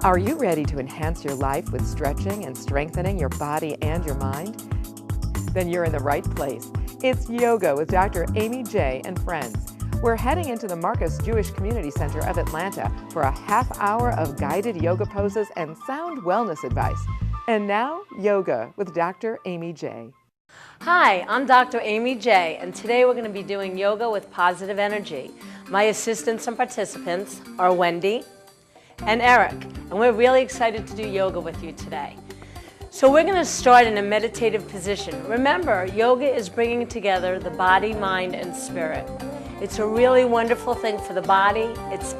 Are you ready to enhance your life with stretching and strengthening your body and your mind? Then you're in the right place. It's Yoga with Dr. Amy J. and friends. We're heading into the Marcus Jewish Community Center of Atlanta for a half hour of guided yoga poses and sound wellness advice. And now, Yoga with Dr. Amy J. Hi, I'm Dr. Amy J, and today we're going to be doing yoga with positive energy. My assistants and participants are Wendy and Eric, and we're really excited to do yoga with you today. So we're going to start in a meditative position. Remember, yoga is bringing together the body, mind, and spirit. It's a really wonderful thing for the body. It's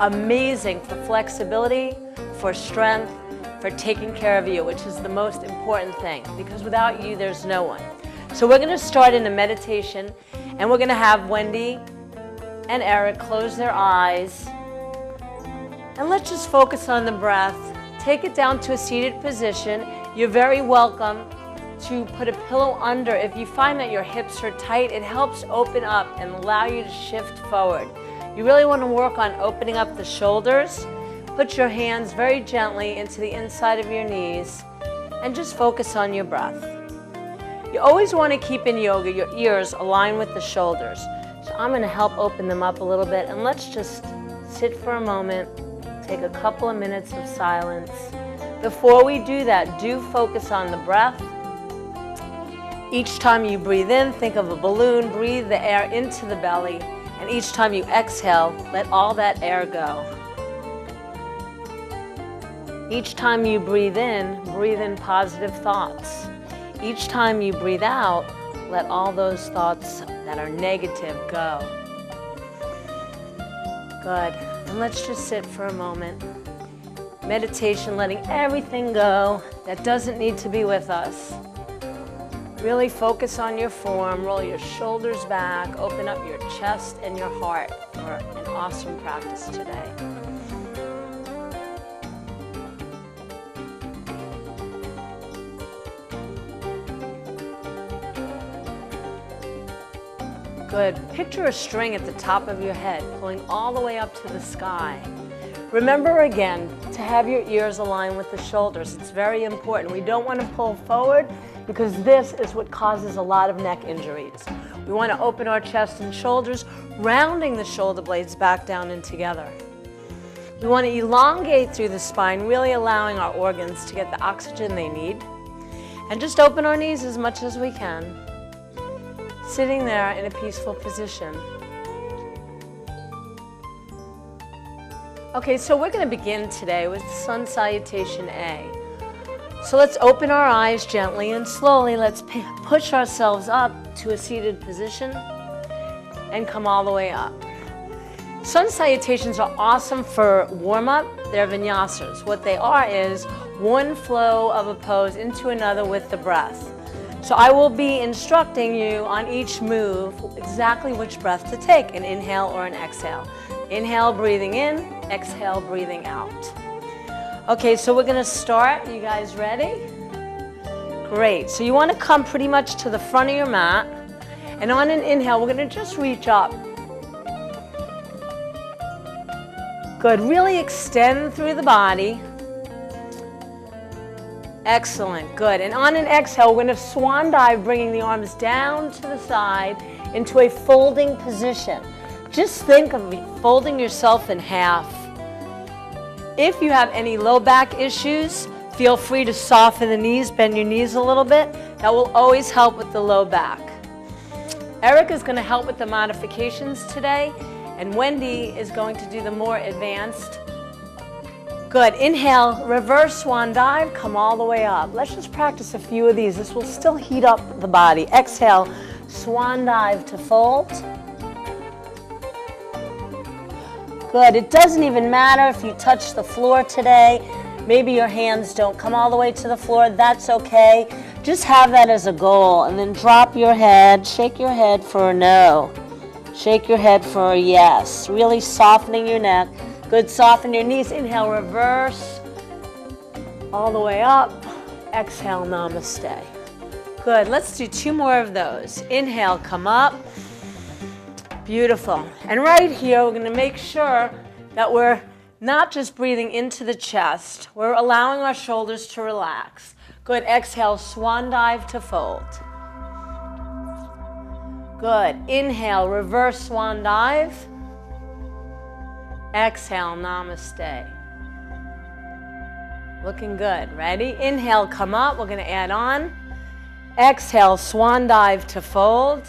amazing for flexibility, for strength, for taking care of you, which is the most important thing, because without you, there's no one. So we're going to start in a meditation, and we're going to have Wendy and Eric close their eyes. And let's just focus on the breath. Take it down to a seated position. You're very welcome to put a pillow under. If you find that your hips are tight, it helps open up and allow you to shift forward. You really want to work on opening up the shoulders. Put your hands very gently into the inside of your knees and just focus on your breath. You always want to keep in yoga your ears aligned with the shoulders. So I'm going to help open them up a little bit, and let's just sit for a moment. Take a couple of minutes of silence. Before we do that, do focus on the breath. Each time you breathe in, think of a balloon, breathe the air into the belly, and each time you exhale, let all that air go. Each time you breathe in positive thoughts. Each time you breathe out, let all those thoughts that are negative go. Good. And let's just sit for a moment. Meditation, letting everything go that doesn't need to be with us. Really focus on your form, roll your shoulders back, open up your chest and your heart for an awesome practice today. Good. Picture a string at the top of your head, pulling all the way up to the sky. Remember again to have your ears aligned with the shoulders. It's very important. We don't want to pull forward because this is what causes a lot of neck injuries. We want to open our chest and shoulders, rounding the shoulder blades back down and together. We want to elongate through the spine, really allowing our organs to get the oxygen they need. And just open our knees as much as we can. Sitting there in a peaceful position. Okay, so we're going to begin today with Sun Salutation A. So let's open our eyes gently and slowly. Let's push ourselves up to a seated position and come all the way up. Sun Salutations are awesome for warm-up. They're vinyasas. What they are is one flow of a pose into another with the breath. So I will be instructing you on each move exactly which breath to take, an inhale or an exhale. Inhale, breathing in, exhale, breathing out. Okay, so we're going to start. You guys ready? Great. So you want to come pretty much to the front of your mat, and on an inhale, we're going to just reach up. Good. Really extend through the body. Excellent, good. And on an exhale, we're going to swan dive, bringing the arms down to the side into a folding position. Just think of folding yourself in half. If you have any low back issues, feel free to soften the knees, bend your knees a little bit. That will always help with the low back. Eric is going to help with the modifications today, and Wendy is going to do the more advanced. Good. Inhale, reverse swan dive, come all the way up. Let's just practice a few of these. This will still heat up the body. Exhale, swan dive to fold. Good. It doesn't even matter if you touch the floor today. Maybe your hands don't come all the way to the floor. That's okay. Just have that as a goal, and then drop your head. Shake your head for a no. Shake your head for a yes. Really softening your neck. Good, soften your knees. Inhale, reverse, all the way up. Exhale, namaste. Good, let's do two more of those. Inhale, come up. Beautiful. And right here, we're going to make sure that we're Not just breathing into the chest. We're allowing our shoulders to relax. Good. Exhale, swan dive to fold. Good. Inhale, reverse swan dive. Exhale, namaste. Looking good. Ready? Inhale, come up. We're going to add on. Exhale, swan dive to fold.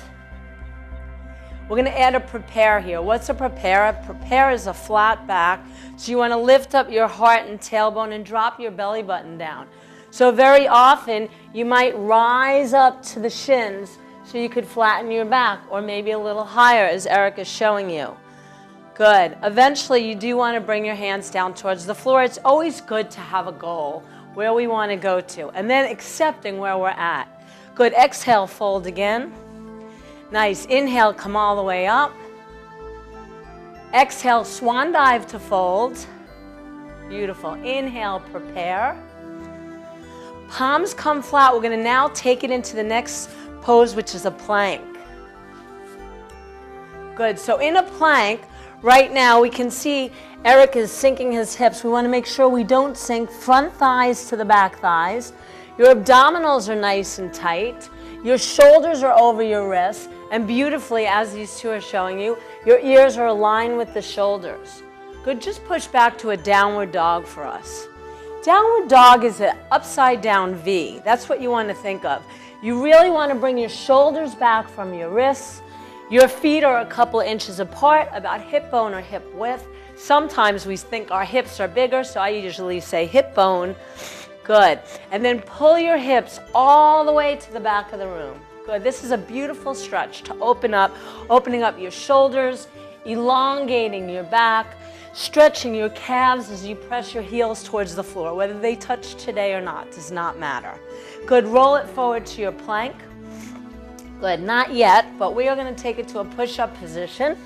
We're going to add a prepare here. What's a prepare? A prepare is a flat back. So you want to lift up your heart and tailbone and drop your belly button down. So very often you might rise up to the shins so you could flatten your back, or maybe a little higher as Eric is showing you. Good. Eventually you do want to bring your hands down towards the floor. It's always good to have a goal where we want to go to, and then accepting where we're at. Good. Exhale, fold again. Nice. Inhale, come all the way up. Exhale, swan dive to fold. Beautiful. Inhale, prepare. Palms come flat. We're going to now take it into the next pose, which is a plank. Good. So in a plank, right now we can see Eric is sinking his hips. We want to make sure we don't sink front thighs to the back thighs. Your abdominals are nice and tight. Your shoulders are over your wrists. And beautifully, as these two are showing you, your ears are aligned with the shoulders. Good. Just push back to a downward dog for us. Downward dog is an upside down V. That's what you want to think of. You really want to bring your shoulders back from your wrists. Your feet are a couple inches apart, about hip bone or hip width. Sometimes we think our hips are bigger, so I usually say hip bone. Good. And then pull your hips all the way to the back of the room. Good. This is a beautiful stretch to opening up your shoulders, elongating your back, stretching your calves as you press your heels towards the floor. Whether they touch today or not does not matter. Good. Roll it forward to your plank. Good. Not yet, but we are going to take it to a push-up position.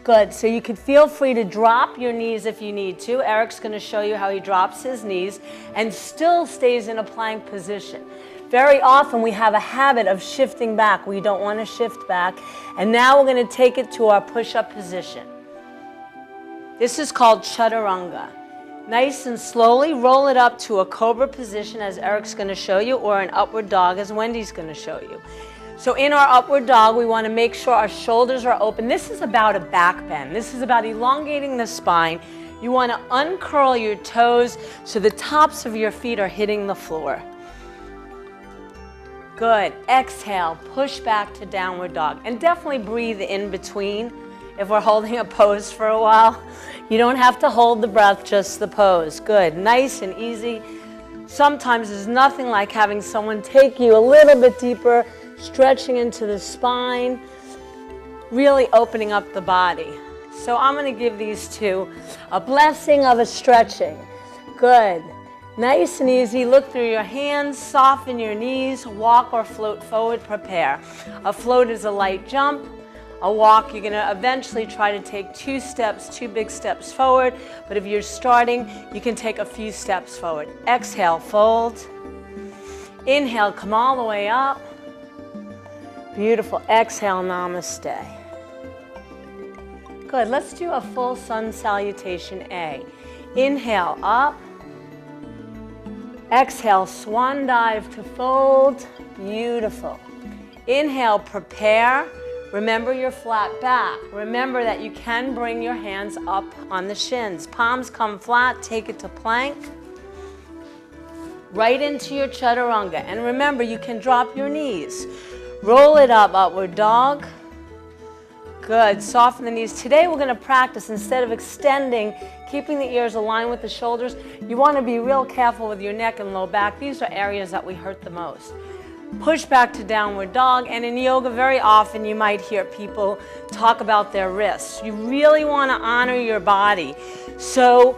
Good. So you can feel free to drop your knees if you need to. Eric's going to show you how he drops his knees and still stays in a plank position. Very often we have a habit of shifting back. We don't want to shift back. And now we're going to take it to our push-up position. This is called chaturanga. Nice and slowly roll it up to a cobra position, as Eric's going to show you, or an upward dog, as Wendy's going to show you. So in our upward dog, we want to make sure our shoulders are open. This is about a back bend. This is about elongating the spine. You want to uncurl your toes so the tops of your feet are hitting the floor. Good. Exhale, push back to downward dog. And definitely breathe in between. If we're holding a pose for a while, you don't have to hold the breath, just the pose. Good. Nice and easy. Sometimes there's nothing like having someone take you a little bit deeper, stretching into the spine, really opening up the body. So I'm going to give these two a blessing of a stretching. Good. Nice and easy. Look through your hands, soften your knees, walk or float forward, prepare. A float is a light jump. A walk, you're going to eventually try to take 2 big steps forward, but if you're starting, you can take a few steps forward. Exhale, fold. Inhale, come all the way up. Beautiful. Exhale, namaste. Good. Let's do a full sun salutation A. Inhale, up. Exhale, swan dive to fold. Beautiful. Inhale, prepare. Remember your flat back. Remember that you can bring your hands up on the shins. Palms come flat, take it to plank. Right into your chaturanga. And remember, you can drop your knees. Roll it up, upward dog. Good. Soften the knees. Today we're going to practice, instead of extending, keeping the ears aligned with the shoulders, you want to be real careful with your neck and low back. These are areas that we hurt the most. Push back to downward dog. And in yoga, very often you might hear people talk about their wrists. You really want to honor your body. So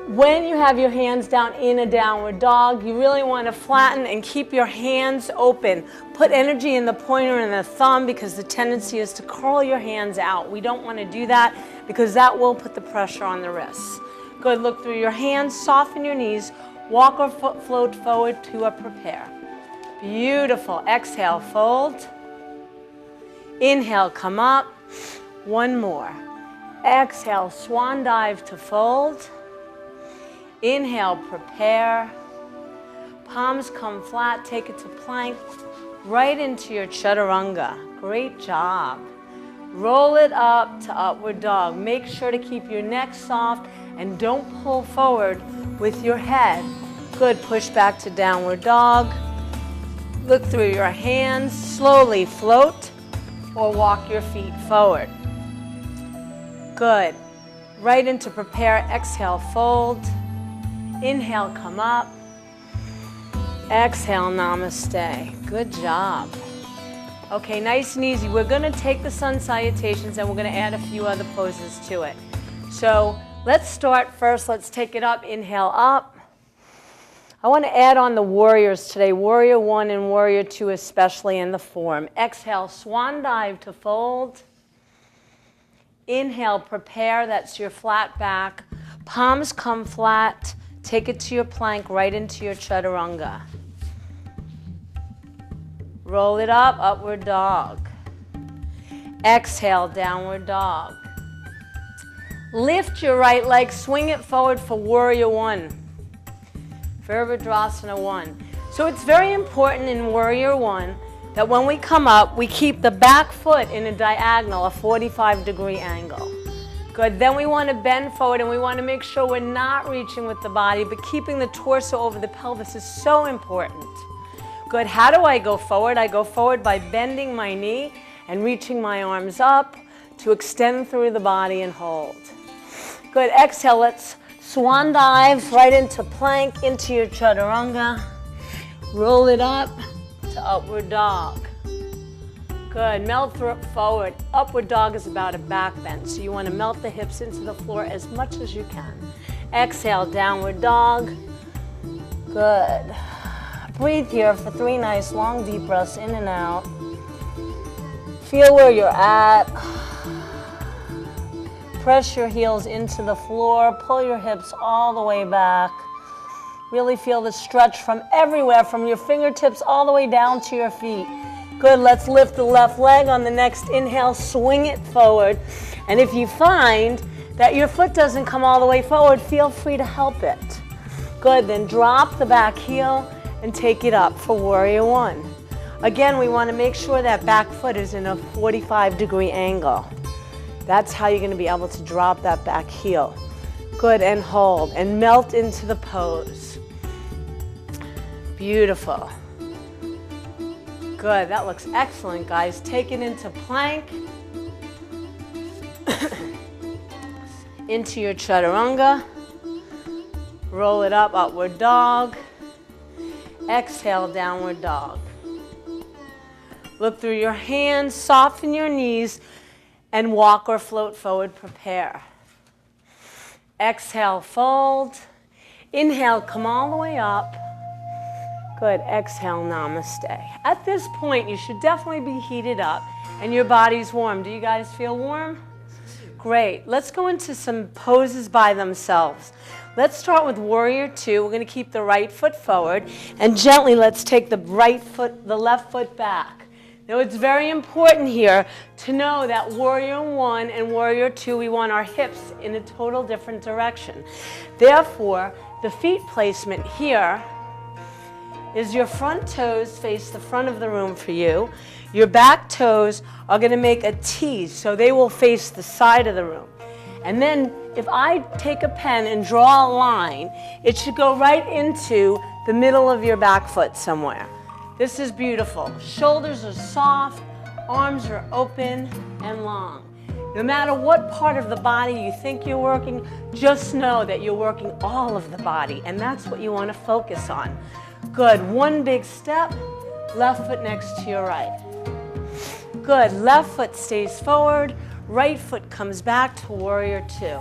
when you have your hands down in a downward dog, you really want to flatten and keep your hands open. Put energy in the pointer and the thumb, because the tendency is to curl your hands out. We don't want to do that, because that will put the pressure on the wrists. Good. Look through your hands, soften your knees, walk or float forward to a prepare. Beautiful. Exhale, fold. Inhale, come up. One more. Exhale, swan dive to fold. Inhale, prepare. Palms come flat, take it to plank, right into your chaturanga. Great job. Roll it up to upward dog. Make sure to keep your neck soft and don't pull forward with your head. Good, push back to downward dog. Look through your hands, slowly float or walk your feet forward. Good. Right into prepare, exhale, fold. Inhale, come up. Exhale, namaste. Good job. Okay, nice and easy. We're going to take the sun salutations and we're going to add a few other poses to it. So let's start first. Let's take it up. Inhale, up. I want to add on the warriors today, warrior 1 and warrior 2 especially in the form. Exhale, swan dive to fold. Inhale, prepare. That's your flat back. Palms come flat. Take it to your plank, right into your chaturanga. Roll it up, upward dog. Exhale, downward dog. Lift your right leg, swing it forward for warrior 1. Virabhadrasana 1. So it's very important in warrior 1 that when we come up, we keep the back foot in a diagonal, a 45-degree angle. Good, then we want to bend forward and we want to make sure we're not reaching with the body, but keeping the torso over the pelvis is so important. Good, how do I go forward? I go forward by bending my knee and reaching my arms up to extend through the body and hold. Good, exhale, let's swan dive right into plank, into your chaturanga. Roll it up to upward dog. Good, melt forward. Upward dog is about a back bend, so you want to melt the hips into the floor as much as you can. Exhale, downward dog. Good. Breathe here for 3 nice long deep breaths in and out. Feel where you're at. Press your heels into the floor. Pull your hips all the way back. Really feel the stretch from everywhere, from your fingertips all the way down to your feet. Good, let's lift the left leg on the next inhale, swing it forward. And if you find that your foot doesn't come all the way forward, feel free to help it. Good, then drop the back heel and take it up for warrior 1. Again, we want to make sure that back foot is in a 45-degree angle. That's how you're going to be able to drop that back heel. Good, and hold, and melt into the pose. Beautiful. Good, that looks excellent, guys. Take it into plank, into your chaturanga. Roll it up, upward dog. Exhale, downward dog. Look through your hands, soften your knees, and walk or float forward, prepare. Exhale, fold. Inhale, come all the way up. Good, exhale, namaste. At this point, you should definitely be heated up and your body's warm. Do you guys feel warm? Great, let's go into some poses by themselves. Let's start with warrior 2. We're gonna keep the right foot forward and gently let's take the left foot back. Now it's very important here to know that warrior 1 and warrior 2, we want our hips in a total different direction. Therefore, the feet placement here is your front toes face the front of the room for you. Your back toes are going to make a T, so they will face the side of the room. And then if I take a pen and draw a line, it should go right into the middle of your back foot somewhere. This is beautiful. Shoulders are soft, arms are open and long. No matter what part of the body you think you're working, just know that you're working all of the body, and that's what you want to focus on. Good, one big step, left foot next to your right. Good, left foot stays forward, right foot comes back to warrior 2.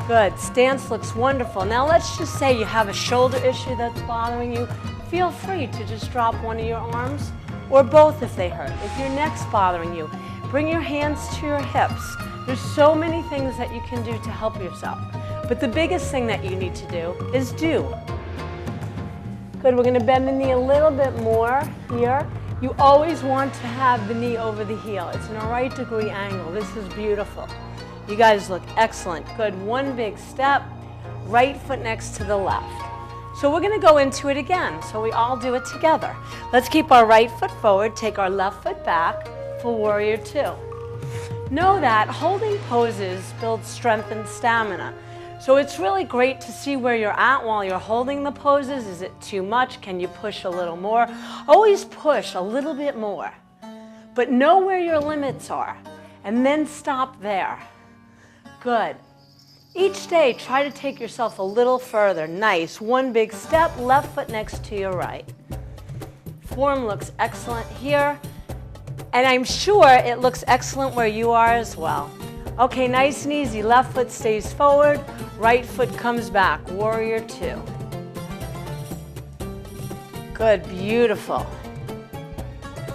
Good, stance looks wonderful. Now let's just say you have a shoulder issue that's bothering you. Feel free to just drop one of your arms, or both if they hurt. If your neck's bothering you, bring your hands to your hips. There's so many things that you can do to help yourself. But the biggest thing that you need to do is do. Good, we're gonna bend the knee a little bit more here. You always want to have the knee over the heel. It's in a right degree angle. This is beautiful. You guys look excellent. Good, one big step. right foot next to the left. So we're going to go into it again, so we all do it together. Let's keep our right foot forward, take our left foot back for warrior two. Know that holding poses builds strength and stamina. So it's really great to see where you're at while you're holding the poses. Is it too much? Can you push a little more? Always push a little bit more, but know where your limits are and then stop there. Good. Each day, try to take yourself a little further. Nice. One big step, left foot next to your right. Form looks excellent here, and I'm sure it looks excellent where you are as well. Okay, nice and easy. Left foot stays forward, right foot comes back. Warrior two. Good, beautiful.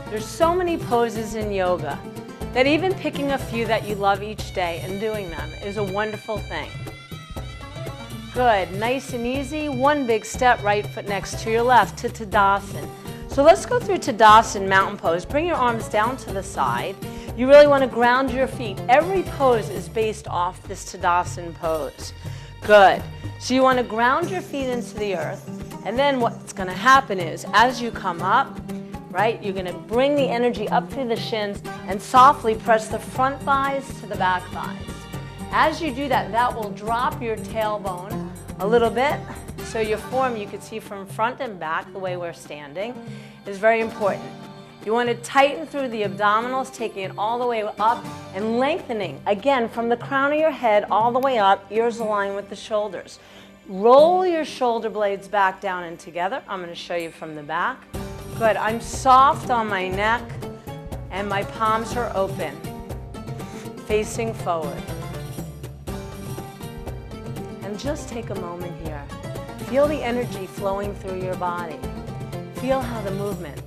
There's so many poses in yoga that even picking a few that you love each day and doing them is a wonderful thing. Good, nice and easy. One big step, right foot next to your left to Tadasana. So let's go through Tadasana, mountain pose. Bring your arms down to the side. You really want to ground your feet. Every pose is based off this Tadasana pose. Good. So you want to ground your feet into the earth, and then what's going to happen is as you come up, right, you're going to bring the energy up through the shins and softly press the front thighs to the back thighs. As you do that, that will drop your tailbone a little bit. So your form, you can see from front and back, the way we're standing, is very important. You want to tighten through the abdominals, taking it all the way up and lengthening, again, from the crown of your head all the way up, ears aligned with the shoulders. Roll your shoulder blades back down and together. I'm going to show you from the back. Good. I'm soft on my neck and my palms are open, facing forward. And just take a moment here. Feel the energy flowing through your body. Feel how the movement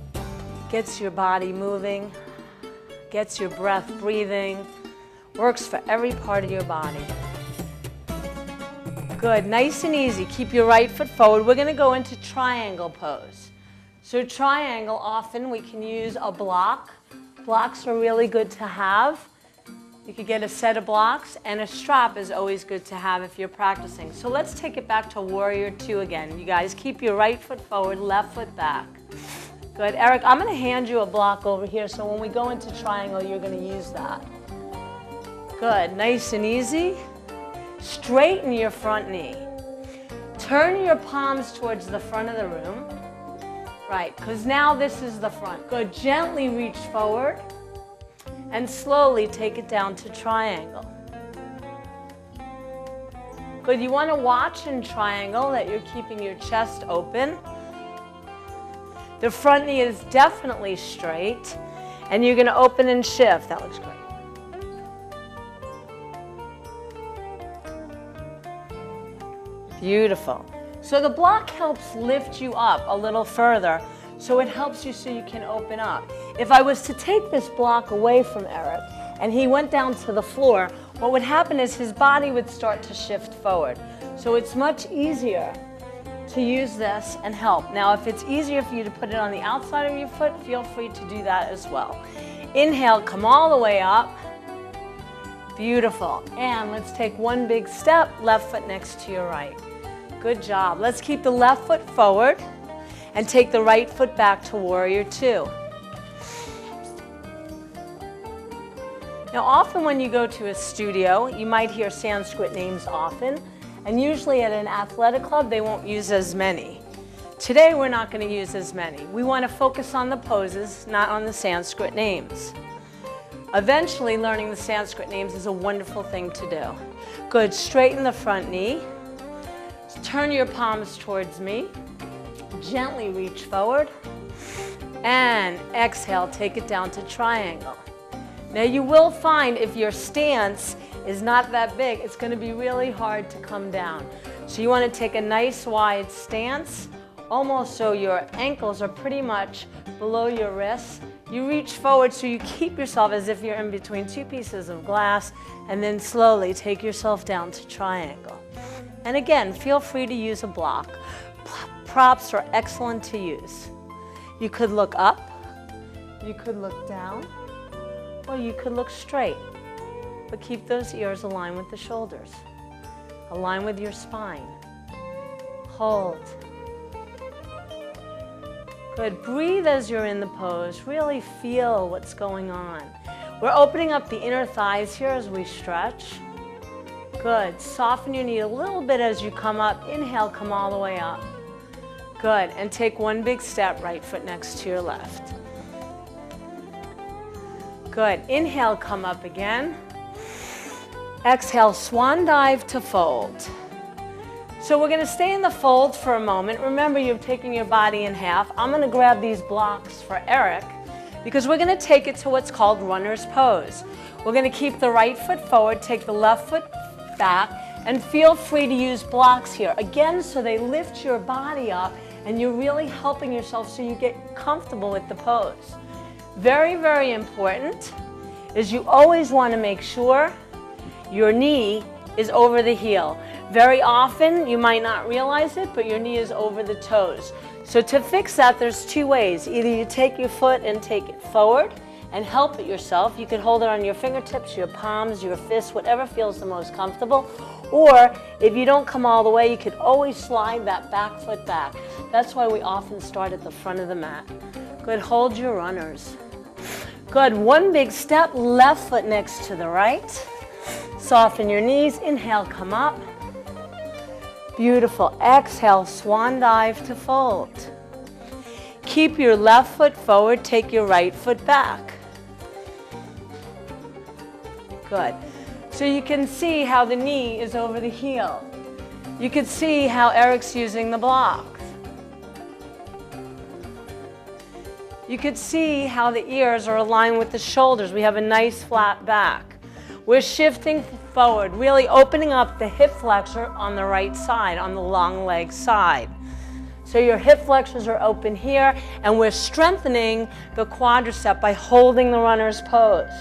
gets your body moving, gets your breath breathing, works for every part of your body. Good, nice and easy. Keep your right foot forward. We're going to go into triangle pose. So triangle, often we can use a block. Blocks are really good to have. You could get a set of blocks, and a strap is always good to have if you're practicing. So let's take it back to warrior two again. You guys keep your right foot forward, left foot back. Good. Eric, I'm going to hand you a block over here, so when we go into triangle, you're going to use that. Good. Nice and easy. Straighten your front knee. Turn your palms towards the front of the room. Right, because now this is the front. Good. Gently reach forward and slowly take it down to triangle. Good. You want to watch in triangle that you're keeping your chest open. The front knee is definitely straight, and you're going to open and shift. That looks great. Beautiful. So the block helps lift you up a little further, so it helps you so you can open up. If I was to take this block away from Eric and he went down to the floor, what would happen is his body would start to shift forward. So it's much easier to use this and help. Now, if it's easier for you to put it on the outside of your foot, feel free to do that as well. Inhale, come all the way up. Beautiful. And let's take one big step, left foot next to your right. Good job. Let's keep the left foot forward and take the right foot back to warrior two. Now, often when you go to a studio, you might hear Sanskrit names often. And usually at an athletic club, they won't use as many. Today, we're not going to use as many. We want to focus on the poses, not on the Sanskrit names. Eventually, learning the Sanskrit names is a wonderful thing to do. Good. Straighten the front knee. Turn your palms towards me. Gently reach forward. And exhale, take it down to triangle. Now, you will find if your stance is not that big, it's going to be really hard to come down. So you want to take a nice wide stance, almost so your ankles are pretty much below your wrists. You reach forward so you keep yourself as if you're in between two pieces of glass, and then slowly take yourself down to triangle. And again, feel free to use a block. Props are excellent to use. You could look up, you could look down, or you could look straight. But keep those ears aligned with the shoulders. Align with your spine. Hold. Good. Breathe as you're in the pose. Really feel what's going on. We're opening up the inner thighs here as we stretch. Good. Soften your knee a little bit as you come up. Inhale, come all the way up. Good. And take one big step, right foot next to your left. Good. Inhale, come up again. Exhale, swan dive to fold. So we're going to stay in the fold for a moment. Remember, you're taking your body in half. I'm going to grab these blocks for Eric because we're going to take it to what's called runner's pose. We're going to keep the right foot forward, take the left foot back, and feel free to use blocks here. Again, so they lift your body up and you're really helping yourself so you get comfortable with the pose. Very, very important is you always want to make sure your knee is over the heel. Very often, you might not realize it, but your knee is over the toes. So to fix that, there's two ways. Either you take your foot and take it forward and help it yourself. You could hold it on your fingertips, your palms, your fists, whatever feels the most comfortable. Or if you don't come all the way, you could always slide that back foot back. That's why we often start at the front of the mat. Good, hold your runners. Good, one big step, left foot next to the right. Soften your knees, inhale, come up. Beautiful, exhale, swan dive to fold. Keep your left foot forward, take your right foot back. Good. So you can see how the knee is over the heel. You can see how Eric's using the blocks. You could see how the ears are aligned with the shoulders. We have a nice flat back. We're shifting forward, really opening up the hip flexor on the right side, on the long leg side. So your hip flexors are open here, and we're strengthening the quadricep by holding the runner's pose.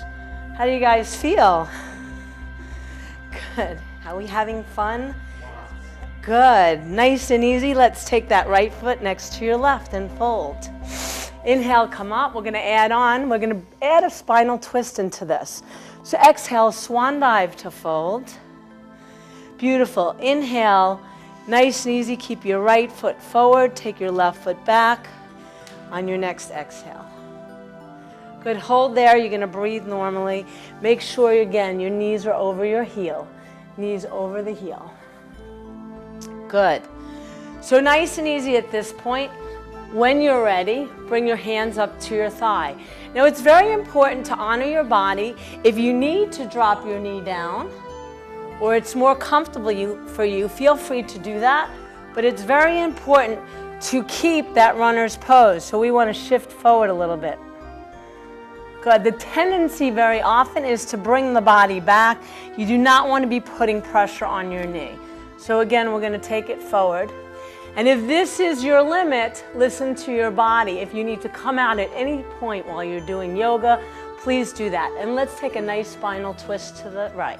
How do you guys feel? Good. Are we having fun? Good. Nice and easy. Let's take that right foot next to your left and fold. Inhale, come up. We're going to add on. We're going to add a spinal twist into this. So exhale, swan dive to fold. Beautiful. Inhale, nice and easy. Keep your right foot forward. Take your left foot back on your next exhale. Good. Hold there. You're going to breathe normally. Make sure, again, your knees are over your heel. Knees over the heel. Good. So nice and easy at this point. When you're ready, bring your hands up to your thigh. Now it's very important to honor your body. If you need to drop your knee down, or it's more comfortable for you, feel free to do that. But it's very important to keep that runner's pose. So we want to shift forward a little bit. Good. The tendency very often is to bring the body back. You do not want to be putting pressure on your knee. So again, we're going to take it forward. And if this is your limit, listen to your body. If you need to come out at any point while you're doing yoga, please do that. And let's take a nice spinal twist to the right.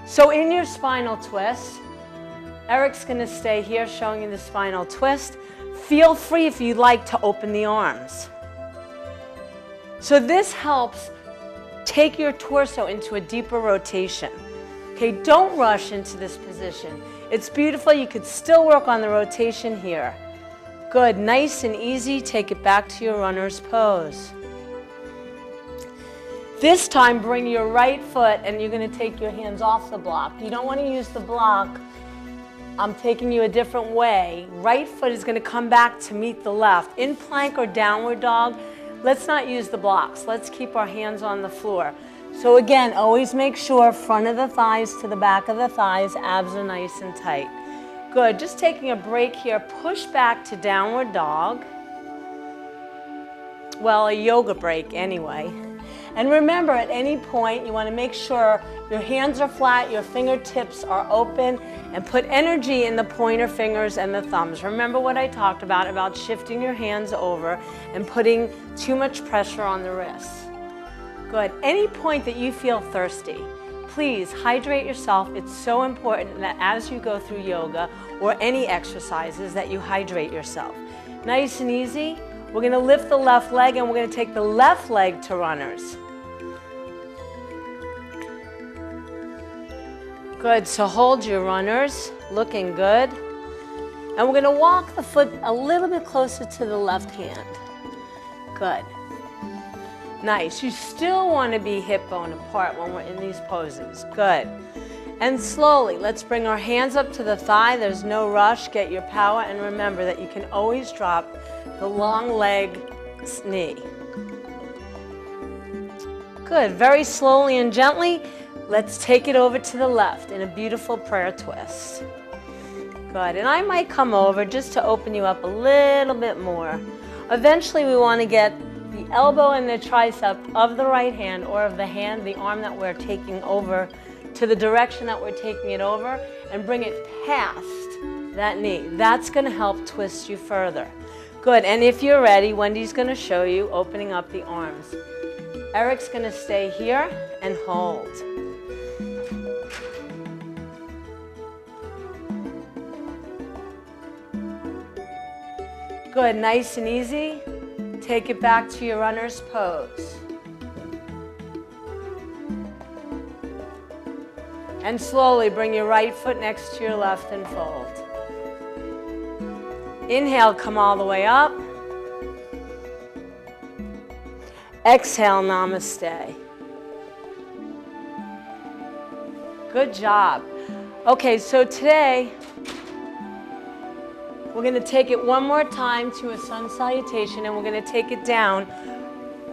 So in your spinal twist, Eric's going to stay here showing you the spinal twist. Feel free if you'd like to open the arms. So this helps take your torso into a deeper rotation. Okay, don't rush into this position. It's beautiful. You could still work on the rotation here. Good, nice and easy. Take it back to your runner's pose. This time, bring your right foot and you're going to take your hands off the block. You don't want to use the block. I'm taking you a different way. Right foot is going to come back to meet the left. In plank or downward dog, let's not use the blocks. Let's keep our hands on the floor. So again, always make sure front of the thighs to the back of the thighs, abs are nice and tight. Good, just taking a break here, push back to downward dog. Well, a yoga break anyway. And remember, at any point, you want to make sure your hands are flat, your fingertips are open, and put energy in the pointer fingers and the thumbs. Remember what I talked about shifting your hands over and putting too much pressure on the wrists. Good. Any point that you feel thirsty, please hydrate yourself. It's so important that as you go through yoga or any exercises that you hydrate yourself. Nice and easy. We're going to lift the left leg and we're going to take the left leg to runners. Good, so hold your runners, looking good. And we're gonna walk the foot a little bit closer to the left hand. Good. Nice, you still wanna be hip bone apart when we're in these poses. Good. And slowly, let's bring our hands up to the thigh. There's no rush, get your power, and remember that you can always drop the long leg knee. Good, very slowly and gently, let's take it over to the left in a beautiful prayer twist. Good, and I might come over just to open you up a little bit more. Eventually we want to get the elbow and the tricep of the right hand or of the hand, the arm that we're taking over to the direction that we're taking it over and bring it past that knee. That's going to help twist you further. Good, and if you're ready, Wendy's going to show you opening up the arms. Eric's going to stay here and hold. Good, nice and easy. Take it back to your runner's pose. And slowly bring your right foot next to your left and fold. Inhale, come all the way up. Exhale, namaste. Good job. Okay, so today, we're going to take it one more time to a sun salutation, and we're going to take it down.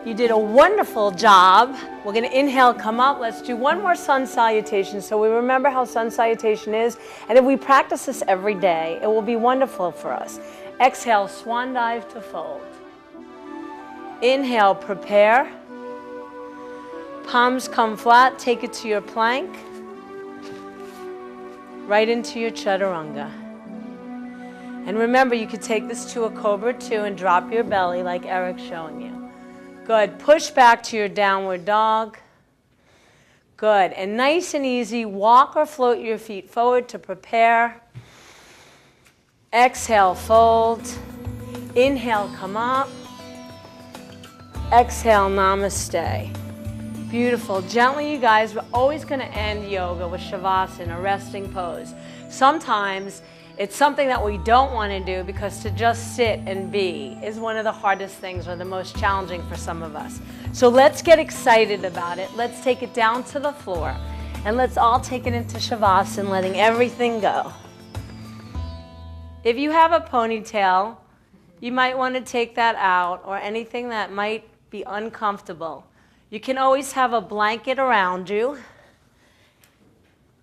You did a wonderful job. We're going to inhale, come up. Let's do one more sun salutation so we remember how sun salutation is. And if we practice this every day, it will be wonderful for us. Exhale, swan dive to fold. Inhale, prepare. Palms come flat. Take it to your plank. Right into your chaturanga. And remember, you could take this to a cobra too and drop your belly like Eric's showing you. Good. Push back to your downward dog. Good. And nice and easy, walk or float your feet forward to prepare. Exhale, fold. Inhale, come up. Exhale, namaste. Beautiful. Gently, you guys, we're always going to end yoga with shavasana, a resting pose. Sometimes it's something that we don't want to do because to just sit and be is one of the hardest things or the most challenging for some of us. So let's get excited about it. Let's take it down to the floor and let's all take it into shavasana, letting everything go. If you have a ponytail, you might want to take that out, or anything that might be uncomfortable. You can always have a blanket around you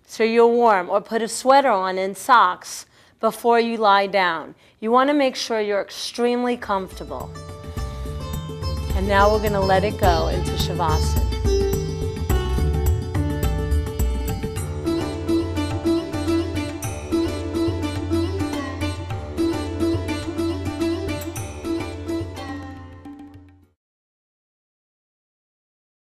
so you're warm, or put a sweater on and socks before you lie down. You want to make sure you're extremely comfortable. And now we're going to let it go into Shavasana.